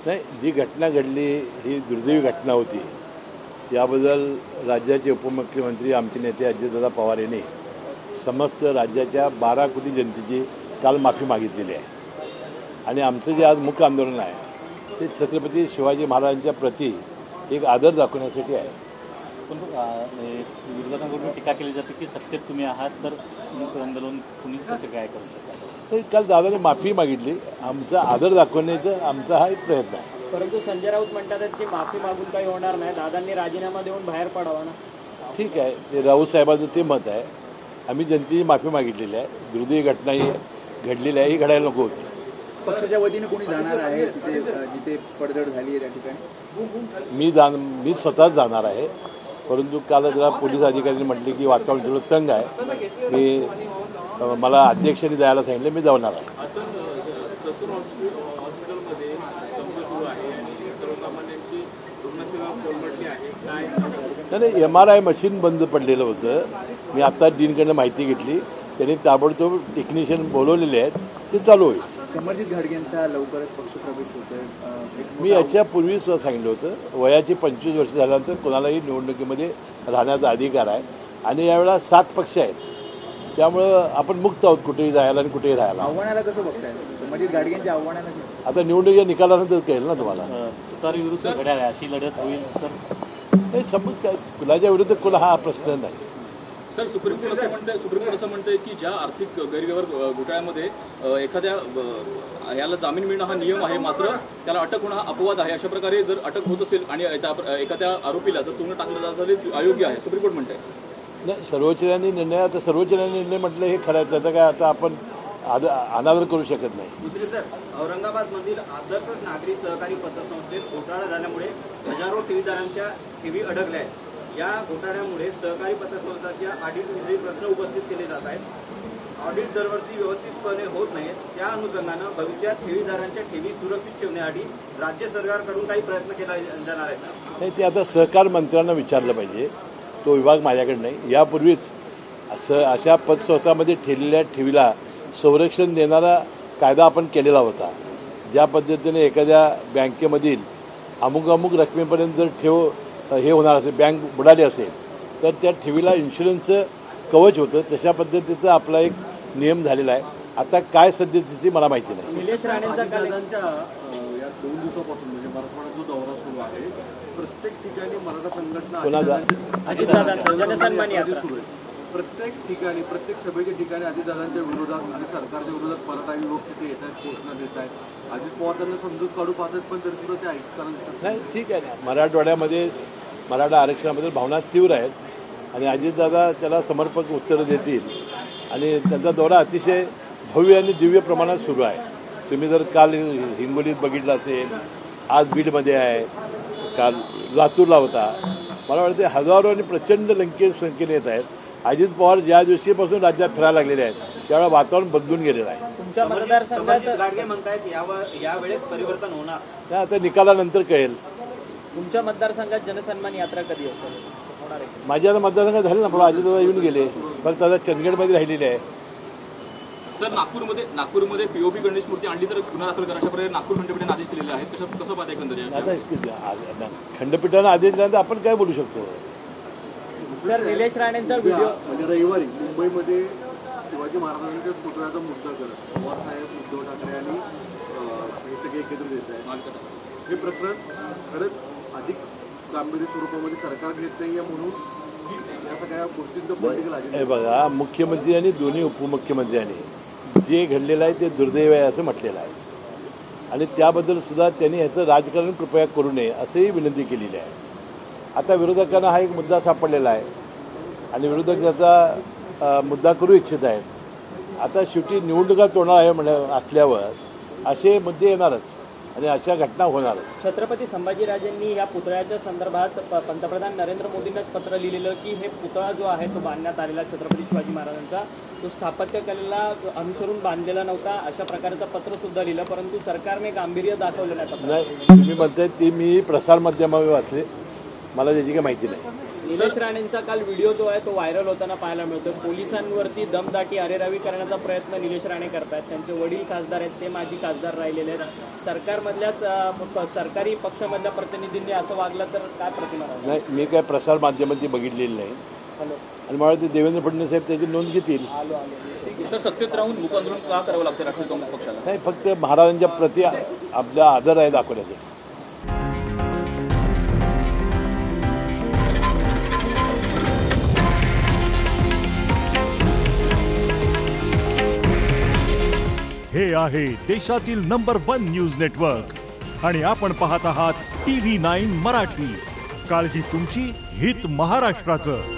नाही, जी घटना घडली ही दुर्दैवी घटना होती. याबद्दल राज्याचे उपमुख्यमंत्री आमचे नेते अजितदादा पवार यांनी समस्त राज्याच्या 12 कोटी जनतेची काल माफी मागितलेली आहे. आणि आमचं जे आज मुख्य आंदोलन आहे ते छत्रपती शिवाजी महाराजांच्या प्रती एक आदर दाखवण्यासाठी आहे. पण विरोधकांकडून टीका केली जाते की सत्तेत तुम्ही आहात तर मुख्य आंदोलन कुणीच कसं काय करू शकता. तर काल दादाने माफी मागितली. आमचा आदर दाखवण्याचा आमचा हा एक प्रयत्न आहे. परंतु संजय राऊत म्हणतात की माफी मागून काही होणार नाही, दादांनी राजीनामा देऊन बाहेर पडावा ना. ठीक आहे, ते राऊत साहेबांचं ते मत आहे. आम्ही जनतेची माफी मागितलेली आहे. दुर्दैवी घटना ही घडलेली आहे, ही घडायला नको होती. पक्षाच्या वतीने कोणी जाणार आहे तिथे जिथे पडझड झाली आहे त्या ठिकाणी? मी स्वतःच जाणार आहे. परंतु काल जरा पोलीस अधिकाऱ्यांनी म्हटले की वातावरण थोडं तंग आहे, मला अध्यक्षांनी जायला सांगितलं, मी जाणार आहे. नाही, MRI मशीन बंद पडलेलं होतं. मी आत्ता डीनकडनं माहिती घेतली, त्यांनी ताबडतोब टेक्निशियन बोलवलेले आहेत, ते चालू होईल. समर्जित घाडगेंचा लवकरच पक्षप्रवेश होतोय. मी याच्यापूर्वीच सांगितलं होतं, वयाची 25 वर्ष झाल्यानंतर कोणालाही निवडणुकीमध्ये राहण्याचा अधिकार आहे. आणि यावेळेला 7 पक्ष आहेत, त्यामुळं आपण मुक्त आहोत कुठेही जायला आणि कुठेही राहायला. आव्हानाला कसं बघताय? समर्जित घाडगेंच्या आव्हानाला आता निवडणुकीच्या निकालानंतर कळेल ना तुम्हाला. तुतारी विरुद्ध घड्याळ अशी लढत होईल तर नाही, समज काय कुणाच्या विरुद्ध कोणा हा प्रश्न नाही. सर, सुप्रीम कोर्ट असं म्हणतंय की ज्या आर्थिक गैरव्यवहार घोटाळ्यामध्ये एखाद्या याला जामीन मिळणं हा नियम आहे, मात्र त्याला अटक होणं हा अपवाद आहे. अशा प्रकारे जर अटक होत असेल आणि एखाद्या आरोपीला जर तुरुंगात टाकलं जात असेल अयोग्य आहे, सुप्रीम कोर्ट म्हणतंय. नाही, सर्वोच्च न्यायालयाने निर्णय, आता सर्वोच्च न्यायालयाने निर्णय म्हटलं हे खरं आहे, त्याचा काय आता आपण अनादर करू शकत नाही. दुसरी तर औरंगाबादमधील आदर्श नागरी सहकारी पतसंस्थेत घोटाळा झाल्यामुळे हजारो ठेवीदारांच्या ठेवी अडकल्या आहेत. या घोटाळ्यामुळे सहकारी पतसंस्थांच्या ऑडिटविषयी प्रश्न उपस्थित केले जात आहेत. ऑडिट दरवर्षी व्यवस्थितपणे होत नाहीत. त्या अनुषंगानं भविष्यात ठेवीदारांच्या ठेवी सुरक्षित ठेवण्यासाठी राज्य सरकारकडून काही प्रयत्न केला जाणार आहेत. नाही, ते आता सहकार मंत्र्यांना विचारलं पाहिजे, तो विभाग माझ्याकडे नाही. यापूर्वीच अशा पतसंस्थांमध्ये ठेवलेल्या ठेवीला संरक्षण देणारा कायदा आपण केलेला होता. ज्या पद्धतीने एखाद्या बँकेमधील अमुक रकमेपर्यंत जर ठेव हे होणार असेल, बँक बुडाली असेल, तर त्या ठेवीला इन्शुरन्सचं कवच होतं. तशा पद्धतीचा आपला एक नियम झालेला आहे. आता काय सद्यस्थिती मला माहिती नाही. निलेश राणेंचा या 2 दिवसापासून म्हणजे मराठवाड्यात जो दौरा सुरू आहे, प्रत्येक ठिकाणी मराठा संघटना जनसन्मान यात्रा सुरू आहे. प्रत्येक ठिकाणी, प्रत्येक सभेच्या ठिकाणी अजितदादांच्या विरोधात आणि सरकारच्या विरोधात मराठा लोक तिथे येत आहेत, घोषणा देत आहेत. अजित पवार त्यांना समजूत काढू पाहतात, पण तरी सुद्धा ते ऐकताना दिसत नाही. ठीक आहे ना, मराठवाड्यामध्ये मराठा आरक्षणाबद्दल भावना तीव्र आहेत आणि अजितदादा त्याला समर्पक उत्तरं देतील. आणि त्यांचा दौरा अतिशय भव्य आणि दिव्य प्रमाणात सुरू आहे. तुम्ही जर काल हिंगोलीत बघितलं असेल, आज बीडमध्ये आहे, काल लातूरला होता. मला वाटतं हजारो आणि प्रचंड संख्येने येत आहेत. अजित पवार ज्या दिवशीपासून राज्यात फिरायला लागलेले आहेत त्यावेळेला वातावरण बदलून गेलेलं आहे. तुमच्या मतदारसंघात गाडगे म्हणतायत यावेळेस परिवर्तन होणार नाही, आता निकालानंतर कळेल. तुमच्या मतदारसंघात जनसन्मान यात्रा कधी असेल होणार आहे? माझ्या मतदारसंघात झालं ना, पण अजितदादा येऊन गेले, फक्त आता चंदगडमध्ये राहिलेले आहे. सर, नागपूरमध्ये पीओपी गणेश मूर्ती आणली तर गुन्हा दाखल करा, अशा प्रकारे नागपूर खंडपीठाने आदेश दिलेले आहेत. कसं पाहता एकंदरीत? आता खंडपीठानं आदेश दिल्यानंतर आपण काय बोलू शकतो? सर, निलेश राणेंचा व्हिडिओ म्हणजे रविवारी मुंबईमध्ये शिवाजी महाराजांच्या पुतळ्याचा मुद्दा करत पवार साहेब, उद्धव ठाकरे आणि हे सगळे एकत्र येत आहेत. हे प्रकरण खरंच अधिक गांभीर्य स्वरूपामध्ये सरकार घेत नाही आहे म्हणून की या सगळ्या गोष्टींचं पॉलिटिकल हे बघा, मुख्यमंत्री आणि दोन्ही उपमुख्यमंत्र्यांनी जे घडलेलं आहे ते दुर्दैव आहे असं म्हटलेलं आहे. आणि त्याबद्दल सुद्धा त्यांनी ह्याचं राजकारण कृपया करू नये असंही विनंती केलेली आहे. आता विरोधकांना हा एक मुद्दा सापडलेला आहे आणि विरोधक त्याचा मुद्दा करू इच्छित आहेत. आता शेवटी निवडणुका तोडणार आहे असल्यावर असे मुद्दे येणारच आणि अशा घटना होणारच. छत्रपती संभाजीराजेंनी या पुतळ्याच्या संदर्भात पंतप्रधान नरेंद्र मोदींनाच पत्र लिहिलेलं की हे पुतळा जो आहे तो बांधण्यात आलेला छत्रपती शिवाजी महाराजांचा, तो स्थापत्य कलेला अनुसरून बांधलेला नव्हता, अशा प्रकारचं पत्र सुद्धा लिहिलं. परंतु सरकारने गांभीर्य दाखवलं नाही. नाही, तुम्ही म्हणताय ती मी प्रसारमाध्यमावर वाचले, मला त्याची काही माहिती नाही. निलेश राणेंचा काल व्हिडिओ जो आहे तो व्हायरल होताना पाहायला मिळतो. पोलिसांवरती दमदाटी अरेरावी करण्याचा प्रयत्न निलेश राणे करतात. त्यांचे वडील खासदार आहेत, ते माजी खासदार राहिलेले आहेत. सरकारमधल्याच सरकारी पक्षामधल्या प्रतिनिधींनी असं वागलं तर काय प्रतिमा राहील? नाही, मी काय प्रसार माध्यमांची बघितलेली नाही आणि मला ते देवेंद्र फडणवीस साहेब त्याची नोंद घेतील. सर, सत्तेत राहून मूक आंदोलन का करावं लागतं राष्ट्रीय काँग्रेस पक्षाला? नाही, फक्त महाराजांच्या प्रति आपला आदर आहे दाखवण्यासाठी. हे आहे देशातील नंबर 1 न्यूज नेटवर्क आणि आपण पाहत आहात TV9 मराठी. काळजी तुमची, हित महाराष्ट्राचं.